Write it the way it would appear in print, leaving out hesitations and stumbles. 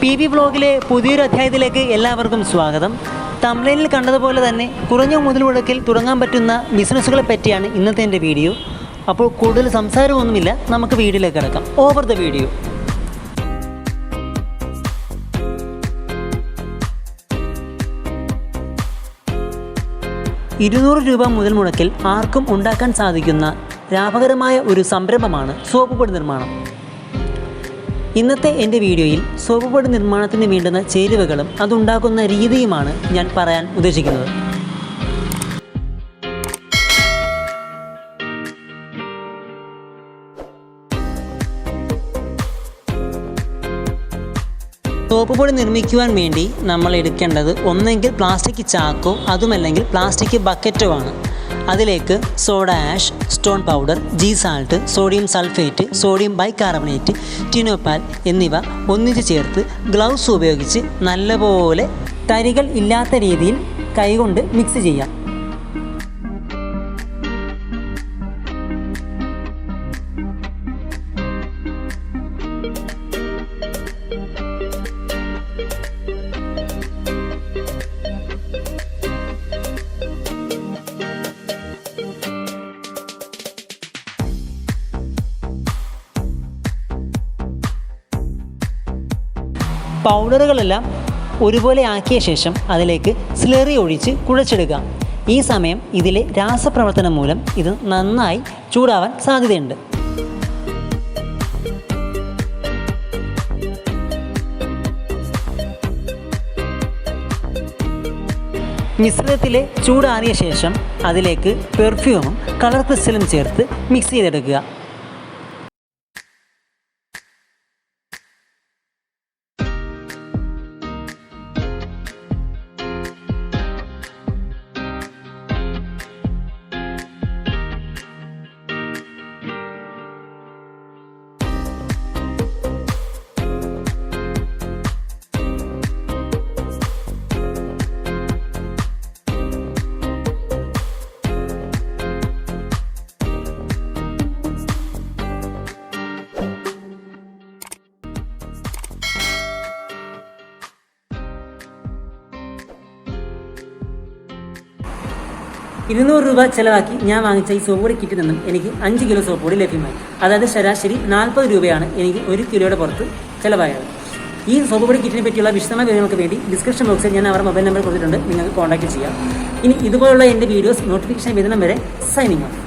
Pvvlogലെ പുതിയൊരു അധ്യായത്തിലേക്ക് എല്ലാവർക്കും സ്വാഗതം. തംബ്നെയിലിൽ കണ്ടതുപോലെ തന്നെ കുറഞ്ഞ മുതൽമുടക്കിൽ തുടങ്ങാൻ പറ്റുന്ന ബിസിനസ്സുകളെ പറ്റിയാണ് ഇന്നത്തെ എൻ്റെ വീഡിയോ. അപ്പോൾ കൂടുതൽ സംസാരമൊന്നുമില്ല, നമുക്ക് വീഡിയോയിലേക്ക് കിടക്കാം. Over the video. ₹200 മുതൽ മുടക്കിൽ ആർക്കും ഉണ്ടാക്കാൻ സാധിക്കുന്ന ലാഭകരമായ ഒരു സംരംഭമാണ് സോപ്പ് പൊടി നിർമ്മാണം. ഇന്നത്തെ എൻ്റെ വീഡിയോയിൽ സോപ്പ് പൊടി നിർമ്മാണത്തിന് വേണ്ടുന്ന ചേരുവകളും അതുണ്ടാക്കുന്ന രീതിയുമാണ് ഞാൻ പറയാൻ ഉദ്ദേശിക്കുന്നത്. സോപ്പ് പൊടി നിർമ്മിക്കുവാൻ വേണ്ടി നമ്മൾ എടുക്കേണ്ടത് ഒന്നെങ്കിൽ പ്ലാസ്റ്റിക് ചാക്കോ അതുമല്ലെങ്കിൽ പ്ലാസ്റ്റിക് ബക്കറ്റോ ആണ്. അതിലേക്ക് soda ash, stone powder, G salt, sodium sulphate, sodium bicarbonate, Tinopal എന്നിവ ഒന്നിച്ച് ചേർത്ത് ഗ്ലൗസ് ഉപയോഗിച്ച് നല്ലപോലെ തരികൾ ഇല്ലാത്ത രീതിയിൽ കൈകൊണ്ട് മിക്സ് ചെയ്യാം. പൗഡറുകളെല്ലാം ഒരുപോലെ ആക്കിയ ശേഷം അതിലേക്ക് സ്ലറി ഒഴിച്ച് കുഴച്ചെടുക്കാം. ഈ സമയം ഇതിലെ രാസപ്രവർത്തനം മൂലം ഇത് നന്നായി ചൂടാവാൻ സാധ്യതയുണ്ട്. മിശ്രിതത്തിലെ ചൂടാറിയ ശേഷം അതിലേക്ക് പെർഫ്യൂമും കളർ ക്രിസ്റ്റലും ചേർത്ത് മിക്സ് ചെയ്തെടുക്കുക. ₹200 ചിലവാക്കി ഞാൻ വാങ്ങിച്ച ഈ സോപ്പ് പൊടി കിറ്റിൽ നിന്നും എനിക്ക് 5 കിലോ സോപ്പ് പൊടി ലഭ്യമായി. അതായത് ശരാശരി ₹40 എനിക്ക് 1 കിലോയുടെ പുറത്ത് ചിലവായത്. ഈ സോപ്പ് പൊടി കിറ്റിനെ പറ്റിയുള്ള വിശദമായ വിവരങ്ങൾക്ക് വേണ്ടി ഡിസ്ക്രിപ്ഷൻ ബോക്സിൽ ഞാൻ അവരുടെ മൊബൈൽ നമ്പർ കൊടുത്തിട്ടുണ്ട്, നിങ്ങൾക്ക് കോൺടാക്ട് ചെയ്യാം. ഇനി ഇതുപോലുള്ള എൻ്റെ വീഡിയോസ് നോട്ടിഫിക്കേഷൻ വരുന്ന വരെ സൈനിങ് ഓഫ്.